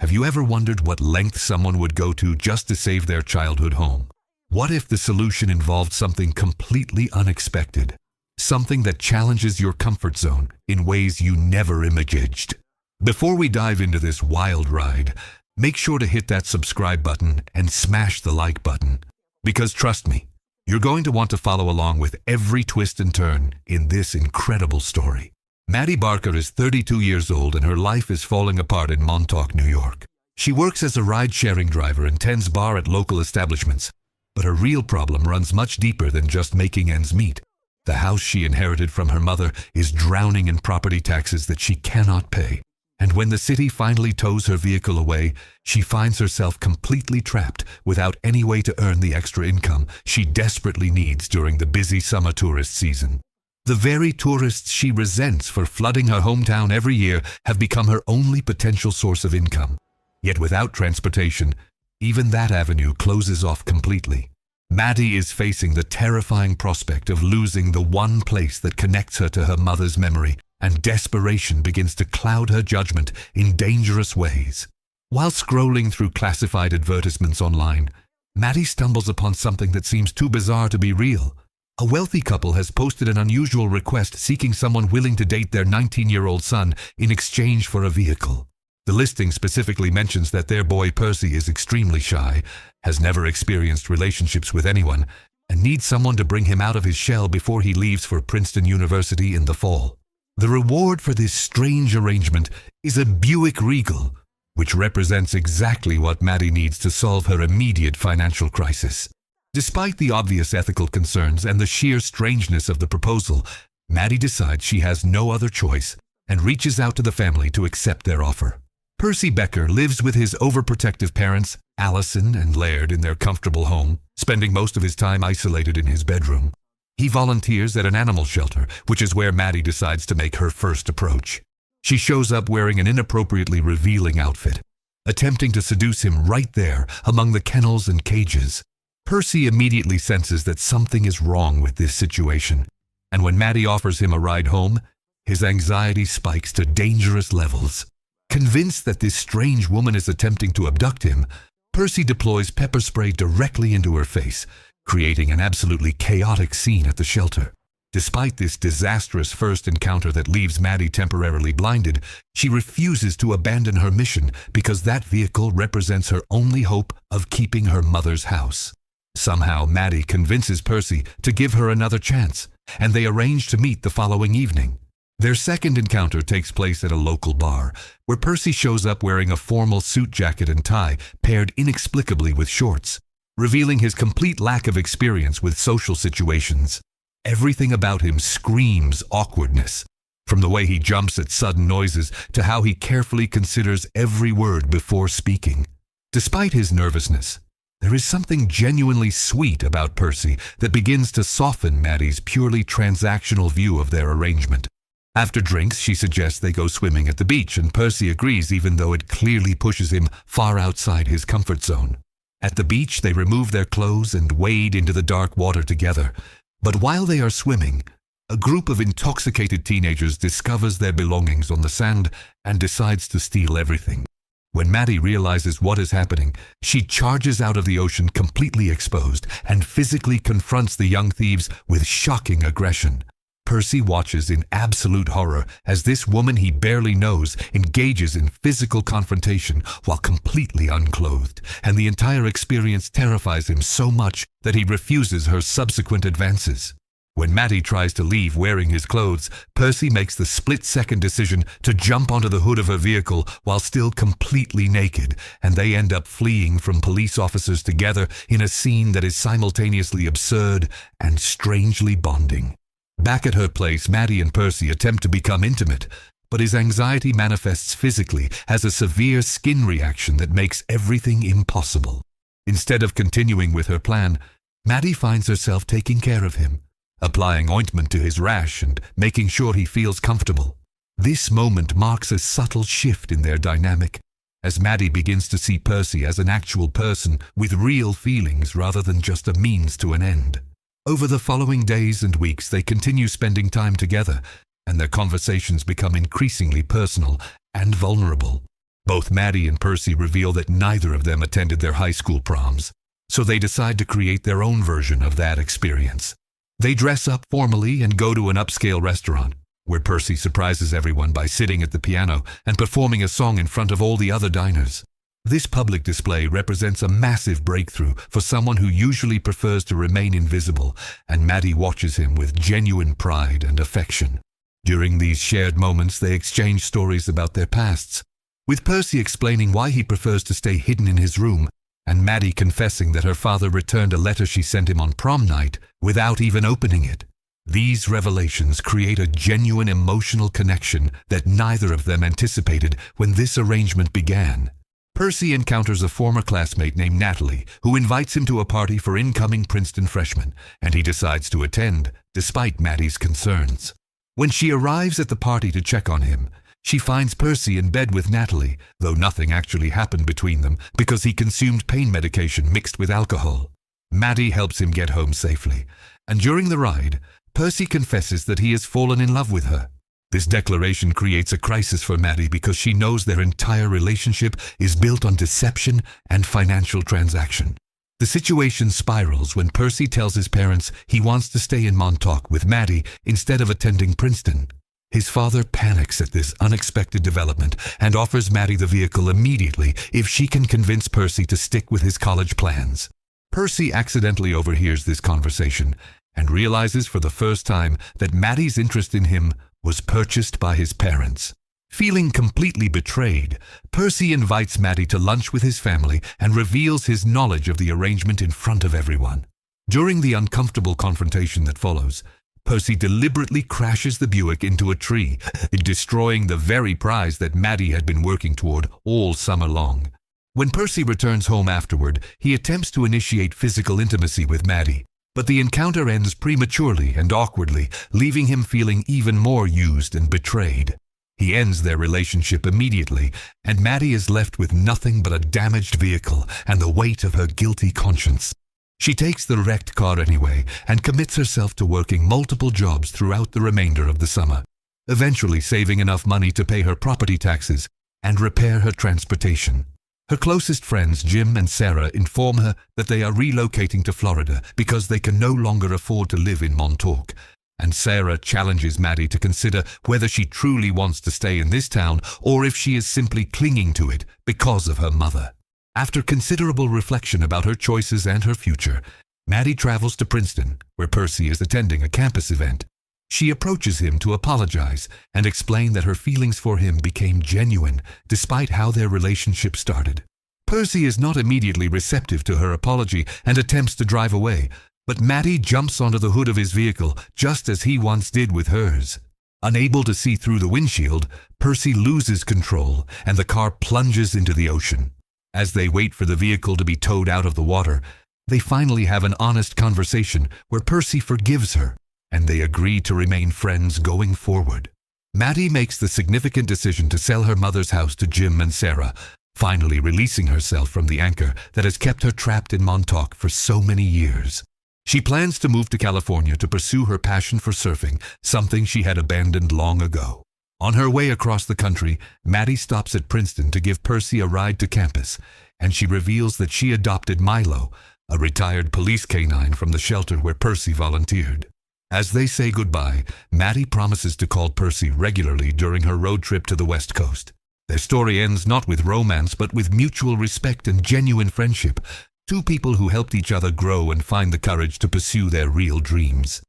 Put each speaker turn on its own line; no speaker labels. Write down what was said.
Have you ever wondered what length someone would go to just to save their childhood home? What if the solution involved something completely unexpected? Something that challenges your comfort zone in ways you never imagined. Before we dive into this wild ride, make sure to hit that subscribe button and smash the like button. Because trust me, you're going to want to follow along with every twist and turn in this incredible story. Maddie Barker is 32 years old and her life is falling apart in Montauk, New York. She works as a ride-sharing driver and tends bar at local establishments. But her real problem runs much deeper than just making ends meet. The house she inherited from her mother is drowning in property taxes that she cannot pay. And when the city finally tows her vehicle away, she finds herself completely trapped without any way to earn the extra income she desperately needs during the busy summer tourist season. The very tourists she resents for flooding her hometown every year have become her only potential source of income. Yet without transportation, even that avenue closes off completely. Maddie is facing the terrifying prospect of losing the one place that connects her to her mother's memory, and desperation begins to cloud her judgment in dangerous ways. While scrolling through classified advertisements online, Maddie stumbles upon something that seems too bizarre to be real. A wealthy couple has posted an unusual request seeking someone willing to date their 19-year-old son in exchange for a vehicle. The listing specifically mentions that their boy Percy is extremely shy, has never experienced relationships with anyone, and needs someone to bring him out of his shell before he leaves for Princeton University in the fall. The reward for this strange arrangement is a Buick Regal, which represents exactly what Maddie needs to solve her immediate financial crisis. Despite the obvious ethical concerns and the sheer strangeness of the proposal, Maddie decides she has no other choice and reaches out to the family to accept their offer. Percy Becker lives with his overprotective parents, Allison and Laird, in their comfortable home, spending most of his time isolated in his bedroom. He volunteers at an animal shelter, which is where Maddie decides to make her first approach. She shows up wearing an inappropriately revealing outfit, attempting to seduce him right there among the kennels and cages. Percy immediately senses that something is wrong with this situation, and when Maddie offers him a ride home, his anxiety spikes to dangerous levels. Convinced that this strange woman is attempting to abduct him, Percy deploys pepper spray directly into her face, creating an absolutely chaotic scene at the shelter. Despite this disastrous first encounter that leaves Maddie temporarily blinded, she refuses to abandon her mission because that vehicle represents her only hope of keeping her mother's house. Somehow, Maddie convinces Percy to give her another chance, and they arrange to meet the following evening. Their second encounter takes place at a local bar, where Percy shows up wearing a formal suit jacket and tie paired inexplicably with shorts, revealing his complete lack of experience with social situations. Everything about him screams awkwardness, from the way he jumps at sudden noises to how he carefully considers every word before speaking. Despite his nervousness, there is something genuinely sweet about Percy that begins to soften Maddie's purely transactional view of their arrangement. After drinks, she suggests they go swimming at the beach, and Percy agrees even though it clearly pushes him far outside his comfort zone. At the beach, they remove their clothes and wade into the dark water together. But while they are swimming, a group of intoxicated teenagers discovers their belongings on the sand and decides to steal everything. When Maddie realizes what is happening, she charges out of the ocean completely exposed and physically confronts the young thieves with shocking aggression. Percy watches in absolute horror as this woman he barely knows engages in physical confrontation while completely unclothed, and the entire experience terrifies him so much that he refuses her subsequent advances. When Maddie tries to leave wearing his clothes, Percy makes the split-second decision to jump onto the hood of her vehicle while still completely naked, and they end up fleeing from police officers together in a scene that is simultaneously absurd and strangely bonding. Back at her place, Maddie and Percy attempt to become intimate, but his anxiety manifests physically as a severe skin reaction that makes everything impossible. Instead of continuing with her plan, Maddie finds herself taking care of him, applying ointment to his rash and making sure he feels comfortable. This moment marks a subtle shift in their dynamic, as Maddie begins to see Percy as an actual person with real feelings rather than just a means to an end. Over the following days and weeks, they continue spending time together, and their conversations become increasingly personal and vulnerable. Both Maddie and Percy reveal that neither of them attended their high school proms, so they decide to create their own version of that experience. They dress up formally and go to an upscale restaurant, where Percy surprises everyone by sitting at the piano and performing a song in front of all the other diners. This public display represents a massive breakthrough for someone who usually prefers to remain invisible, and Maddie watches him with genuine pride and affection. During these shared moments, they exchange stories about their pasts, with Percy explaining why he prefers to stay hidden in his room, and Maddie confessing that her father returned a letter she sent him on prom night without even opening it. These revelations create a genuine emotional connection that neither of them anticipated when this arrangement began. Percy encounters a former classmate named Natalie, who invites him to a party for incoming Princeton freshmen, and he decides to attend, despite Maddie's concerns. When she arrives at the party to check on him, she finds Percy in bed with Natalie, though nothing actually happened between them because he consumed pain medication mixed with alcohol. Maddie helps him get home safely, and during the ride, Percy confesses that he has fallen in love with her. This declaration creates a crisis for Maddie because she knows their entire relationship is built on deception and financial transaction. The situation spirals when Percy tells his parents he wants to stay in Montauk with Maddie instead of attending Princeton. His father panics at this unexpected development and offers Maddie the vehicle immediately if she can convince Percy to stick with his college plans. Percy accidentally overhears this conversation and realizes for the first time that Maddie's interest in him was purchased by his parents. Feeling completely betrayed, Percy invites Maddie to lunch with his family and reveals his knowledge of the arrangement in front of everyone. During the uncomfortable confrontation that follows, Percy deliberately crashes the Buick into a tree, destroying the very prize that Maddie had been working toward all summer long. When Percy returns home afterward, he attempts to initiate physical intimacy with Maddie, but the encounter ends prematurely and awkwardly, leaving him feeling even more used and betrayed. He ends their relationship immediately, and Maddie is left with nothing but a damaged vehicle and the weight of her guilty conscience. She takes the wrecked car anyway and commits herself to working multiple jobs throughout the remainder of the summer, eventually saving enough money to pay her property taxes and repair her transportation. Her closest friends, Jim and Sarah, inform her that they are relocating to Florida because they can no longer afford to live in Montauk, and Sarah challenges Maddie to consider whether she truly wants to stay in this town or if she is simply clinging to it because of her mother. After considerable reflection about her choices and her future, Maddie travels to Princeton, where Percy is attending a campus event. She approaches him to apologize and explain that her feelings for him became genuine despite how their relationship started. Percy is not immediately receptive to her apology and attempts to drive away, but Maddie jumps onto the hood of his vehicle just as he once did with hers. Unable to see through the windshield, Percy loses control and the car plunges into the ocean. As they wait for the vehicle to be towed out of the water, they finally have an honest conversation where Percy forgives her, and they agree to remain friends going forward. Maddie makes the significant decision to sell her mother's house to Jim and Sarah, finally releasing herself from the anchor that has kept her trapped in Montauk for so many years. She plans to move to California to pursue her passion for surfing, something she had abandoned long ago. On her way across the country, Maddie stops at Princeton to give Percy a ride to campus, and she reveals that she adopted Milo, a retired police canine from the shelter where Percy volunteered. As they say goodbye, Maddie promises to call Percy regularly during her road trip to the West Coast. Their story ends not with romance but with mutual respect and genuine friendship, two people who helped each other grow and find the courage to pursue their real dreams.